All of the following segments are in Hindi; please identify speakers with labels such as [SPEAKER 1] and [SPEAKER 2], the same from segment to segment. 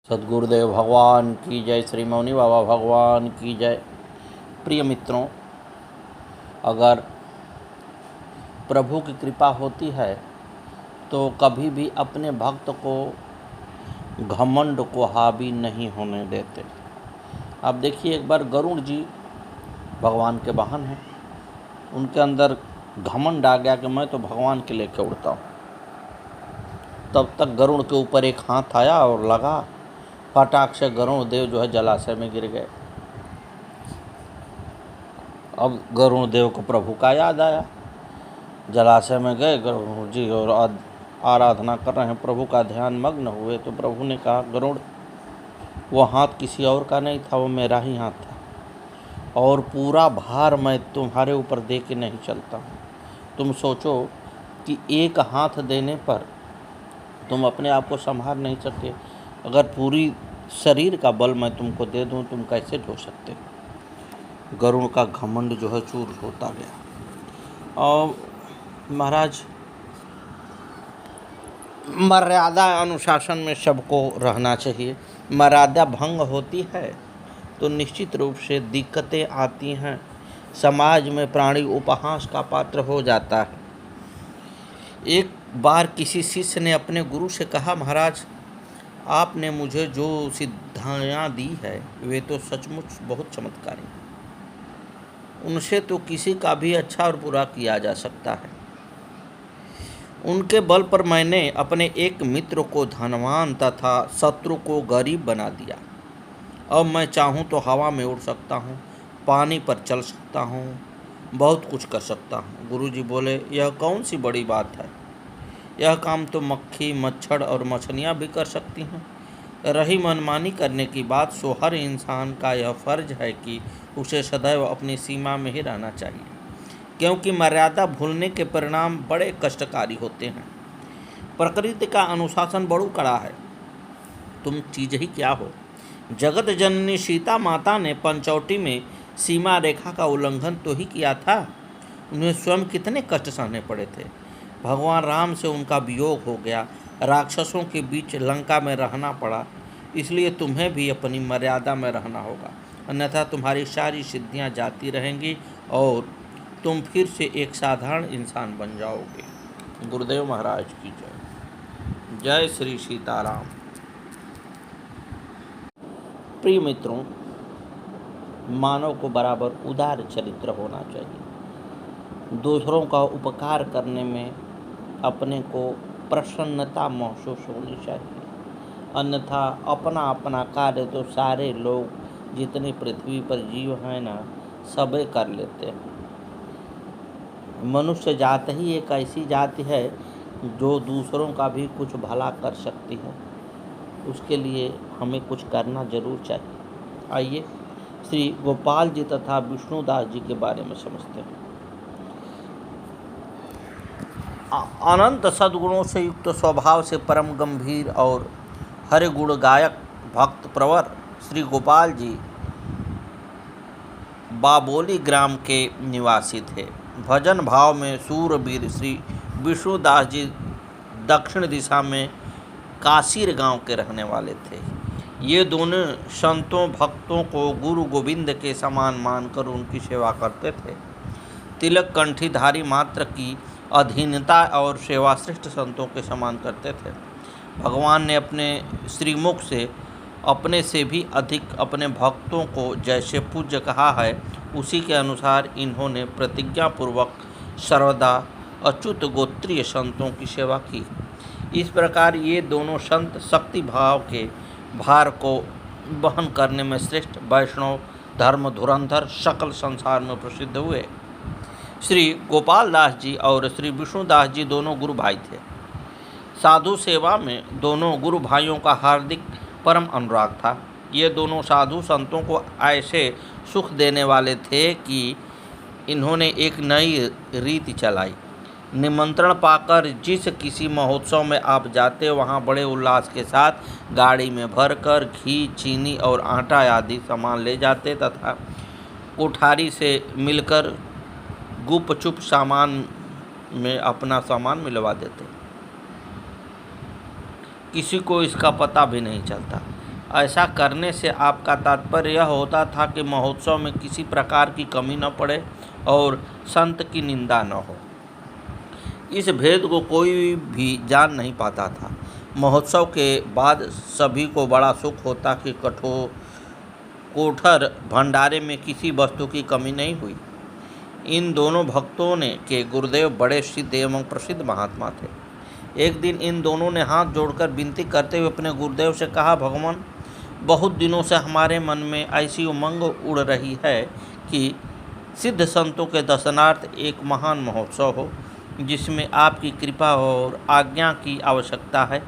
[SPEAKER 1] सद्गुरुदेव भगवान की जय, श्री मौनी बाबा भगवान की जय। प्रिय मित्रों, अगर प्रभु की कृपा होती है तो कभी भी अपने भक्त को घमंड को हावी नहीं होने देते। आप देखिए, एक बार गरुड़ जी भगवान के वाहन हैं, उनके अंदर घमंड आ गया कि मैं तो भगवान के लेके उड़ता हूँ। तब तक गरुड़ के ऊपर एक हाथ आया और लगा, फटाक से गरुड़ देव जो है जलाशय में गिर गए। अब गरुड़ देव को प्रभु का याद आया, जलाशय में गए गरुड़ जी और आराधना कर रहे हैं, प्रभु का ध्यान मग्न हुए। तो प्रभु ने कहा, गरुड़, वो हाथ किसी और का नहीं था, वो मेरा ही हाथ था, और पूरा भार मैं तुम्हारे ऊपर दे के नहीं चलता हूँ। तुम सोचो कि एक हाथ देने पर तुम अपने आप को संभाल नहीं सकते, अगर पूरी शरीर का बल मैं तुमको दे दूं, तुम कैसे ढो सकते हो। गरुड़ का घमंड जो है चूर होता गया। और महाराज, मर्यादा अनुशासन में सबको रहना चाहिए। मर्यादा भंग होती है तो निश्चित रूप से दिक्कतें आती हैं, समाज में प्राणी उपहास का पात्र हो जाता है। एक बार किसी शिष्य ने अपने गुरु से कहा, महाराज, आपने मुझे जो सिद्धियाँ दी है वे तो सचमुच बहुत चमत्कारी हैं। उनसे तो किसी का भी अच्छा और बुरा किया जा सकता है। उनके बल पर मैंने अपने एक मित्र को धनवान तथा शत्रु को गरीब बना दिया। अब मैं चाहूँ तो हवा में उड़ सकता हूँ, पानी पर चल सकता हूँ, बहुत कुछ कर सकता हूँ। गुरुजी बोले, यह कौन सी बड़ी बात है, यह काम तो मक्खी, मच्छर और मछलियाँ भी कर सकती हैं। रही मनमानी करने की बात, सो हर इंसान का यह फर्ज है कि उसे सदैव अपनी सीमा में ही रहना चाहिए, क्योंकि मर्यादा भूलने के परिणाम बड़े कष्टकारी होते हैं। प्रकृति का अनुशासन बड़ू कड़ा है, तुम चीज ही क्या हो। जगत जननी सीता माता ने पंचवटी में सीमा रेखा का उल्लंघन तो ही किया था, उन्हें स्वयं कितने कष्ट सहने पड़े थे। भगवान राम से उनका वियोग हो गया, राक्षसों के बीच लंका में रहना पड़ा। इसलिए तुम्हें भी अपनी मर्यादा में रहना होगा, अन्यथा तुम्हारी सारी सिद्धियां जाती रहेंगी और तुम फिर से एक साधारण इंसान बन जाओगे। गुरुदेव महाराज की जय। जय श्री सीताराम। प्रिय मित्रों, मानव को बराबर उदार चरित्र होना चाहिए। दूसरों का उपकार करने में अपने को प्रसन्नता महसूस होनी चाहिए, अन्यथा अपना अपना कार्य तो सारे लोग जितने पृथ्वी पर जीव हैं ना, सबे कर लेते हैं। मनुष्य जाति ही एक ऐसी जाति है जो दूसरों का भी कुछ भला कर सकती है, उसके लिए हमें कुछ करना जरूर चाहिए। आइए श्री गोपाल जी तथा विष्णुदास जी के बारे में समझते हैं। अनंत सद्गुणों से युक्त स्वभाव से परम गंभीर और हरि गुण गायक भक्त प्रवर श्री गोपाल जी बाबोली ग्राम के निवासी थे। भजन भाव में सूरवीर श्री विष्णुदास जी दक्षिण दिशा में काशीर गांव के रहने वाले थे। ये दोनों संतों भक्तों को गुरु गोविंद के समान मानकर उनकी सेवा करते थे। तिलक कंठीधारी मात्र की अधीनता और सेवा श्रेष्ठ संतों के समान करते थे। भगवान ने अपने श्रीमुख से अपने से भी अधिक अपने भक्तों को जैसे पूज्य कहा है, उसी के अनुसार इन्होंने प्रतिज्ञापूर्वक सर्वदा अच्युत गोत्रीय संतों की सेवा की। इस प्रकार ये दोनों संत शक्ति भाव के भार को वहन करने में श्रेष्ठ वैष्णव धर्म धुरंधर सकल संसार में प्रसिद्ध हुए। श्री गोपाल दास जी और श्री विष्णुदास जी दोनों गुरु भाई थे। साधु सेवा में दोनों गुरु भाइयों का हार्दिक परम अनुराग था। ये दोनों साधु संतों को ऐसे सुख देने वाले थे कि इन्होंने एक नई रीति चलाई। निमंत्रण पाकर जिस किसी महोत्सव में आप जाते, वहाँ बड़े उल्लास के साथ गाड़ी में भरकर घी, चीनी और आटा आदि सामान ले जाते तथा कोठारी से मिलकर गुपचुप सामान में अपना सामान मिलवा देते। किसी को इसका पता भी नहीं चलता। ऐसा करने से आपका तात्पर्य यह होता था कि महोत्सव में किसी प्रकार की कमी न पड़े और संत की निंदा न हो। इस भेद को कोई भी जान नहीं पाता था। महोत्सव के बाद सभी को बड़ा सुख होता कि कोठर भंडारे में किसी वस्तु की कमी नहीं हुई। इन दोनों भक्तों ने के गुरुदेव बड़े सिद्ध एवं प्रसिद्ध महात्मा थे। एक दिन इन दोनों ने हाथ जोड़कर विनती करते हुए अपने गुरुदेव से कहा, भगवान, बहुत दिनों से हमारे मन में ऐसी उमंग उड़ रही है कि सिद्ध संतों के दर्शनार्थ एक महान महोत्सव हो, जिसमें आपकी कृपा और आज्ञा की आवश्यकता है।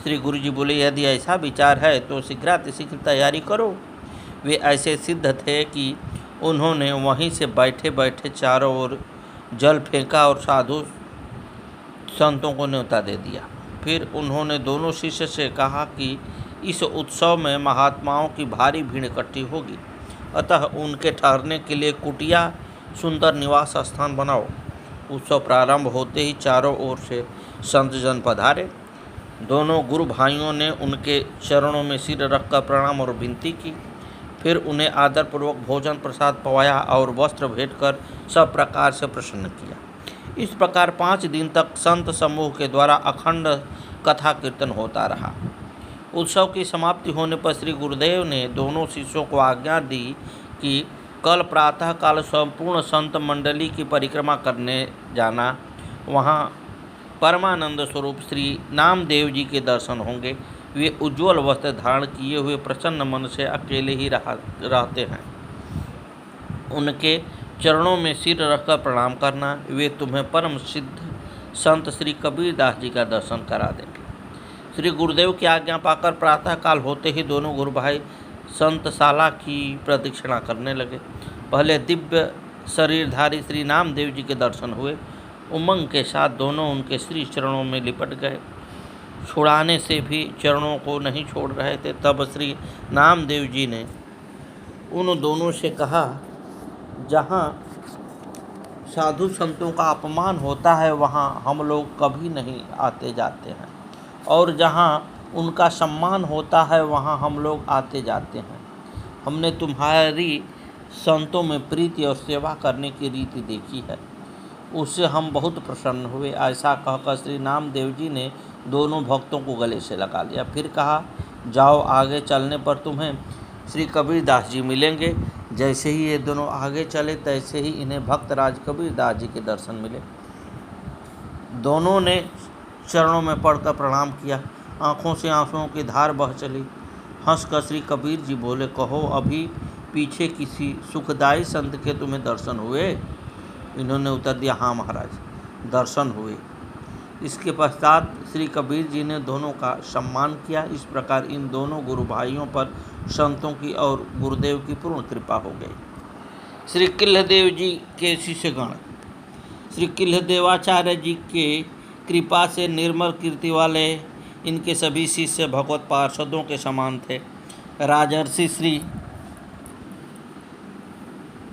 [SPEAKER 1] श्री गुरु जी बोले, यदि ऐसा विचार है तो शीघ्र तैयारी करो। वे ऐसे सिद्ध थे कि उन्होंने वहीं से बैठे बैठे चारों ओर जल फेंका और साधु संतों को न्योता दे दिया। फिर उन्होंने दोनों शिष्य से कहा कि इस उत्सव में महात्माओं की भारी भीड़ इकट्ठी होगी, अतः उनके ठहरने के लिए कुटिया सुंदर निवास स्थान बनाओ। उत्सव प्रारंभ होते ही चारों ओर से संत जन पधारे। दोनों गुरु भाइयों ने उनके चरणों में सिर रखकर प्रणाम और विनती की। फिर उन्हें आदरपूर्वक भोजन प्रसाद पवाया और वस्त्र भेंट कर सब प्रकार से प्रसन्न किया। इस प्रकार 5 दिन तक संत समूह के द्वारा अखंड कथा कीर्तन होता रहा। उत्सव की समाप्ति होने पर श्री गुरुदेव ने दोनों शिष्यों को आज्ञा दी कि कल प्रातः काल संपूर्ण संत मंडली की परिक्रमा करने जाना। वहाँ परमानंद स्वरूप श्री नामदेव जी के दर्शन होंगे। वे उज्ज्वल वस्त्र धारण किए हुए प्रसन्न मन से अकेले ही रहते हैं। उनके चरणों में सिर रखकर प्रणाम करना। वे तुम्हें परम सिद्ध संत श्री कबीर दास जी का दर्शन करा देंगे। श्री गुरुदेव की आज्ञा पाकर प्रातःकाल होते ही दोनों गुरु भाई संतशाला की प्रदक्षिणा करने लगे। पहले दिव्य शरीरधारी श्री नामदेव जी के दर्शन हुए। उमंग के साथ दोनों उनके श्री चरणों में लिपट गए। छुड़ाने से भी चरणों को नहीं छोड़ रहे थे। तब श्री नामदेव जी ने उन दोनों से कहा, जहाँ साधु संतों का अपमान होता है वहाँ हम लोग कभी नहीं आते जाते हैं, और जहाँ उनका सम्मान होता है वहाँ हम लोग आते जाते हैं। हमने तुम्हारी संतों में प्रीति और सेवा करने की रीति देखी है, उससे हम बहुत प्रसन्न हुए। ऐसा कहकर श्री नामदेव जी ने दोनों भक्तों को गले से लगा लिया। फिर कहा, जाओ, आगे चलने पर तुम्हें श्री कबीर दास जी मिलेंगे। जैसे ही ये दोनों आगे चले तैसे ही इन्हें भक्तराज कबीर दास जी के दर्शन मिले। दोनों ने चरणों में पड़कर प्रणाम किया। आँखों से आंसुओं की धार बह चली। हंसकर श्री कबीर जी बोले, कहो, अभी पीछे किसी सुखदायी संत के तुम्हें दर्शन हुए? इन्होंने उत्तर दिया, हाँ महाराज, दर्शन हुए। इसके पश्चात श्री कबीर जी ने दोनों का सम्मान किया। इस प्रकार इन दोनों गुरु भाइयों पर संतों की और गुरुदेव की पूर्ण कृपा हो गई। श्री किल्लदेव जी के शिष्यगण श्री किल्लदेवाचार्य जी के कृपा से निर्मल कीर्ति वाले इनके सभी शिष्य भगवत पार्षदों के समान थे। राजर्षि श्री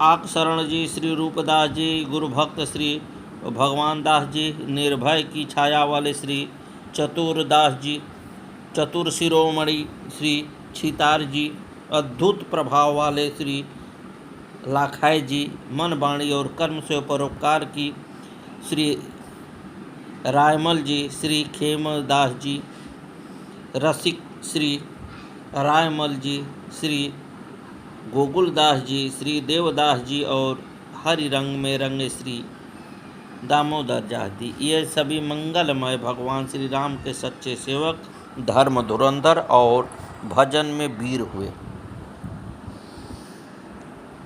[SPEAKER 1] आकशरण जी, श्री रूपदास जी, गुरु भक्त श्री भगवान दास जी, निर्भय की छाया वाले श्री चतुरदास जी, चतुर शिरोमणि श्री छितार जी, अद्भुत प्रभाव वाले श्री लाखाई जी, मन वाणी और कर्म से परोपकार की श्री रायमल जी, श्री खेमदास जी, रसिक श्री रायमल जी, श्री गोकुलदास जी, श्री देवदास जी और हरि रंग में रंगे श्री दामोदर जाति, ये सभी मंगलमय भगवान श्री राम के सच्चे सेवक, धर्म धुरंधर और भजन में वीर हुए।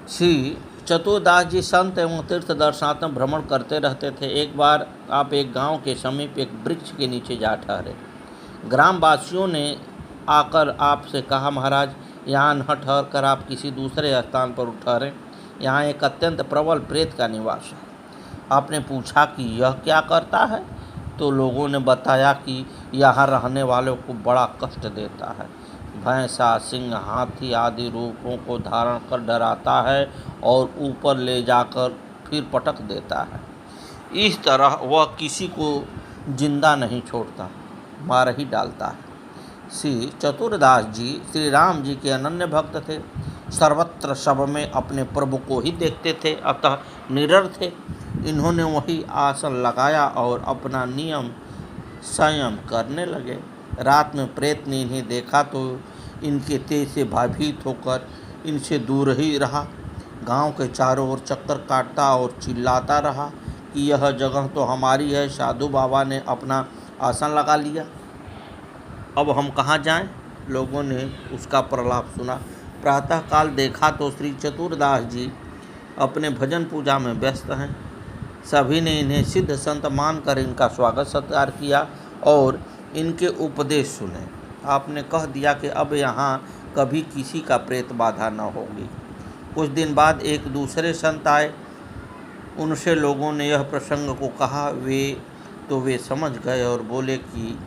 [SPEAKER 1] श्री चतुरदास जी संत एवं तीर्थ दर्शनात्मक भ्रमण करते रहते थे। एक बार आप एक गांव के समीप एक वृक्ष के नीचे जा ठहरे। ग्रामवासियों ने आकर आपसे कहा, महाराज, यहाँ न ठहर कर आप किसी दूसरे स्थान पर ठहरें, यहाँ एक अत्यंत प्रबल प्रेत का निवास है। आपने पूछा कि यह क्या करता है? तो लोगों ने बताया कि यहाँ रहने वालों को बड़ा कष्ट देता है। भैंसा, सिंह, हाथी आदि रूपों को धारण कर डराता है और ऊपर ले जाकर फिर पटक देता है। इस तरह वह किसी को जिंदा नहीं छोड़ता, मार ही डालता है। श्री चतुरदास जी श्री राम जी के अनन्य भक्त थे। सर्वत्र सब में अपने प्रभु को ही देखते थे, अतः निडर थे। इन्होंने वही आसन लगाया और अपना नियम संयम करने लगे। रात में प्रेत ने इन्हें देखा तो इनके तेज से भयभीत होकर इनसे दूर ही रहा। गांव के चारों ओर चक्कर काटता और चिल्लाता रहा कि यह जगह तो हमारी है, साधु बाबा ने अपना आसन लगा लिया, अब हम कहाँ जाएं? लोगों ने उसका प्रलाप सुना। प्रातःकाल देखा तो श्री चतुरदास जी अपने भजन पूजा में व्यस्त हैं। सभी ने इन्हें सिद्ध संत मानकर इनका स्वागत सत्कार किया और इनके उपदेश सुने। आपने कह दिया कि अब यहाँ कभी किसी का प्रेत बाधा न होगी। कुछ दिन बाद एक दूसरे संत आए। उनसे लोगों ने यह प्रसंग को कहा। वे समझ गए और बोले कि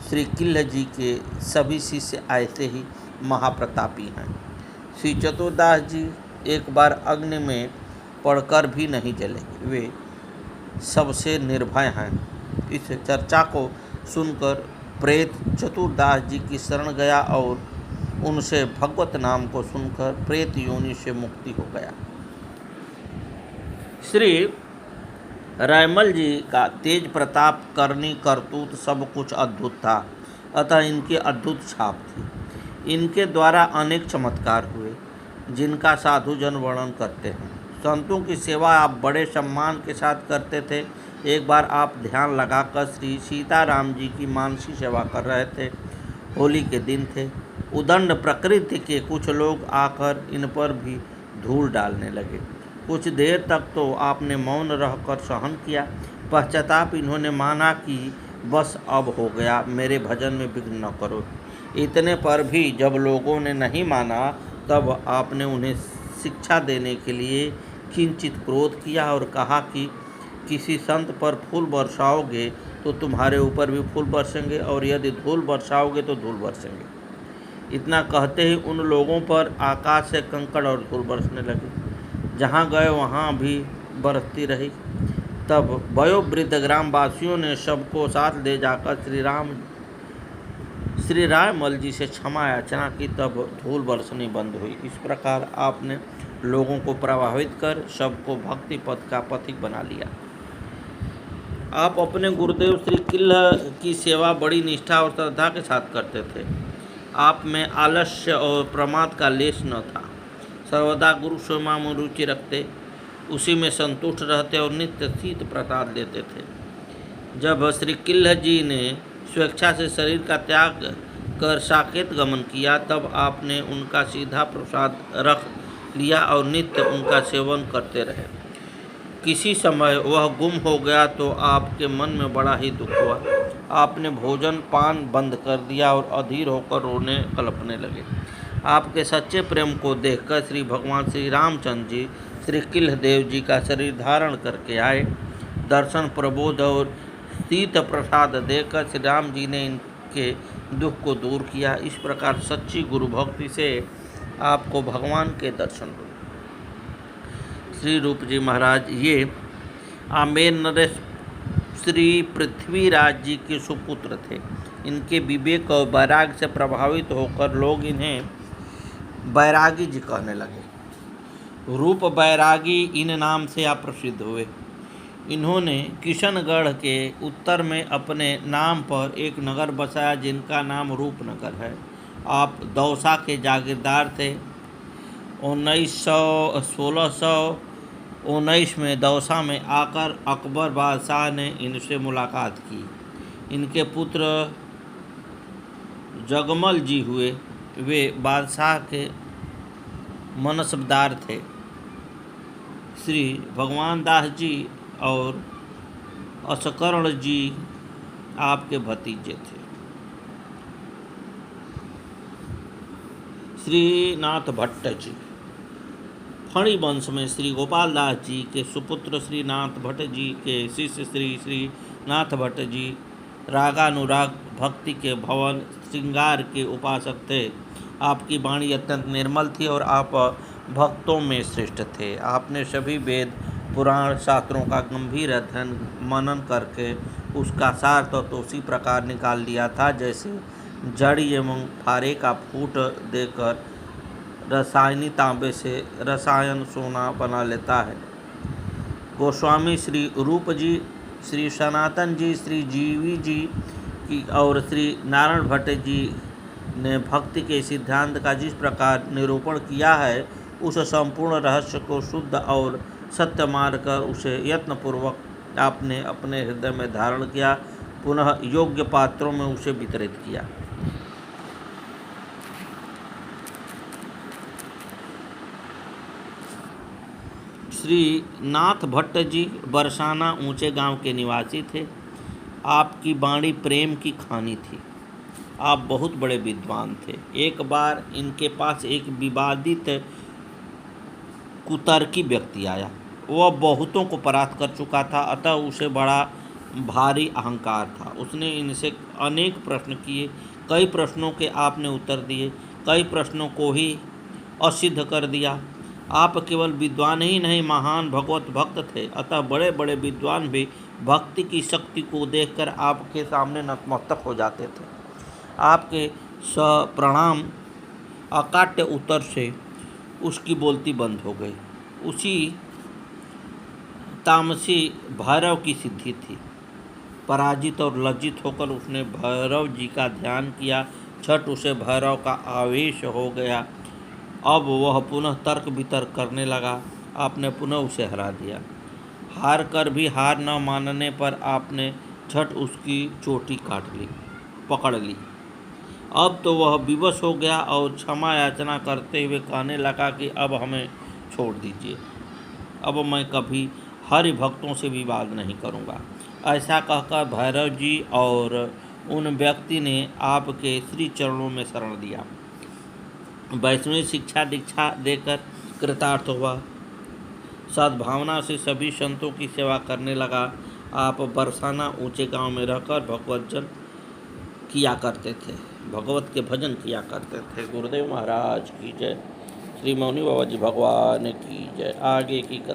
[SPEAKER 1] श्री किल्ल जी के सभी शिष्य ऐसे ही महाप्रतापी हैं। श्री चतुरदास जी एक बार अग्नि में पड़कर भी नहीं जले, वे सबसे निर्भय हैं। इस चर्चा को सुनकर प्रेत चतुरदास जी की शरण गया और उनसे भगवत नाम को सुनकर प्रेत योनि से मुक्ति हो गया। श्री रायमल जी का तेज प्रताप, करनी, करतूत सब कुछ अद्भुत था, अतः इनकी अद्भुत छाप थी। इनके द्वारा अनेक चमत्कार हुए जिनका साधुजन वर्णन करते हैं। संतों की सेवा आप बड़े सम्मान के साथ करते थे। एक बार आप ध्यान लगाकर श्री सीताराम जी की मानसी सेवा कर रहे थे। होली के दिन थे। उदंड प्रकृति के कुछ लोग आकर इन पर भी धूल डालने लगे। कुछ देर तक तो आपने मौन रहकर सहन किया। पश्चाताप इन्होंने माना कि बस अब हो गया, मेरे भजन में विघ्न न करो। इतने पर भी जब लोगों ने नहीं माना तब आपने उन्हें शिक्षा देने के लिए किंचित क्रोध किया और कहा कि किसी संत पर फूल बरसाओगे तो तुम्हारे ऊपर भी फूल बरसेंगे और यदि धूल बरसाओगे तो धूल बरसेंगे। इतना कहते ही उन लोगों पर आकाश से कंकड़ और धूल बरसने लगे। जहाँ गए वहाँ भी बरसती रही। तब वयोवृद्ध ग्रामवासियों ने सबको साथ ले जाकर श्री रायमल जी से क्षमा याचना की, तब धूल बरसनी बंद हुई। इस प्रकार आपने लोगों को प्रभावित कर सबको भक्ति पथ का पथिक बना लिया। आप अपने गुरुदेव श्री किल्ल की सेवा बड़ी निष्ठा और श्रद्धा के साथ करते थे। आप में आलस्य और प्रमाद का लेश न था। सर्वदा गुरु सेवा में रुचि रखते, उसी में संतुष्ट रहते और नित्य शीत प्रसाद लेते थे। जब श्री किल्ल जी ने स्वेच्छा से शरीर का त्याग कर साकेत गमन किया, तब आपने उनका सीधा प्रसाद रख लिया और नित्य उनका सेवन करते रहे। किसी समय वह गुम हो गया तो आपके मन में बड़ा ही दुख हुआ। आपने भोजन पान बंद कर दिया और अधीर होकर रोने कलपने लगे। आपके सच्चे प्रेम को देखकर श्री भगवान श्री रामचंद्र जी श्री किल्ल देव जी का शरीर धारण करके आए। दर्शन प्रबोध और शीत प्रसाद देकर श्री राम जी ने इनके दुख को दूर किया। इस प्रकार सच्ची गुरु भक्ति से आपको भगवान के दर्शन हुए। श्री रूप जी महाराज ये आमेर नरेश श्री पृथ्वीराज जी के सुपुत्र थे। इनके विवेक और वैराग्य से प्रभावित होकर लोग इन्हें बैरागी जी कहने लगे। रूप बैरागी इन नाम से आप प्रसिद्ध हुए। इन्होंने किशनगढ़ के उत्तर में अपने नाम पर एक नगर बसाया जिनका नाम रूपनगर है। आप दौसा के जागीरदार थे। 1619 में दौसा में आकर अकबर बादशाह ने इनसे मुलाकात की। इनके पुत्र जगमल जी हुए। वे बादशाह के मनसबदार थे। श्री भगवान दास जी और असकर्ण जी आपके भतीजे थे। श्रीनाथ भट्ट जी फणी वंश में श्री गोपाल दास जी के सुपुत्र श्रीनाथ भट्ट जी के शिष्य श्रीनाथ भट्ट जी रागानुराग भक्ति के भवन श्रृंगार के उपासक थे। आपकी वाणी अत्यंत निर्मल थी और आप भक्तों में श्रेष्ठ थे। आपने सभी वेद पुराण शास्त्रों का गंभीर अध्ययन मनन करके उसका सार तो उसी प्रकार निकाल लिया था जैसे जड़ी एवं फारे का फूट देकर रसायनी तांबे से रसायन सोना बना लेता है। गोस्वामी श्री रूप जी, श्री सनातन जी, श्री जीवी जी की और श्री नारायण भट्ट जी ने भक्ति के सिद्धांत का जिस प्रकार निरूपण किया है, उस संपूर्ण रहस्य को शुद्ध और सत्य मानकर उसे यत्नपूर्वक आपने अपने हृदय में धारण किया, पुनः योग्य पात्रों में उसे वितरित किया। श्री नाथ भट्ट जी बरसाना ऊंचे गांव के निवासी थे। आपकी वाणी प्रेम की खानी थी। आप बहुत बड़े विद्वान थे। एक बार इनके पास एक विवादित कुतर्की व्यक्ति आया। वह बहुतों को परास्त कर चुका था, अतः उसे बड़ा भारी अहंकार था। उसने इनसे अनेक प्रश्न किए। कई प्रश्नों के आपने उत्तर दिए, कई प्रश्नों को ही असिद्ध कर दिया। आप केवल विद्वान ही नहीं, महान भगवत भक्त थे, अतः बड़े बड़े विद्वान भी भक्ति की शक्ति को देखकर आपके सामने नतमस्तक हो जाते थे। आपके सप्रणाम अकाट्य उत्तर से उसकी बोलती बंद हो गई। उसी तामसी भैरव की सिद्धि थी। पराजित और लज्जित होकर उसने भैरव जी का ध्यान किया। छठ उसे भैरव का आवेश हो गया। अब वह पुनः तर्क वितर्क करने लगा। आपने पुनः उसे हरा दिया। हार कर भी हार न मानने पर आपने छठ उसकी चोटी पकड़ ली। अब तो वह विवश हो गया और क्षमा याचना करते हुए कहने लगा कि अब हमें छोड़ दीजिए, अब मैं कभी हरि भक्तों से विवाद नहीं करूँगा। ऐसा कहकर भैरव जी और उन व्यक्ति ने आपके श्री चरणों में शरण दिया। वैष्णवी शिक्षा दीक्षा देकर कृतार्थ हुआ। सद्भावना से सभी संतों की सेवा करने लगा। आप बरसाना ऊंचे गांव में रहकर भगवत के भजन किया करते थे। गुरुदेव महाराज की जय। श्री मौनी बाबा जी भगवान की जय। आगे की कथा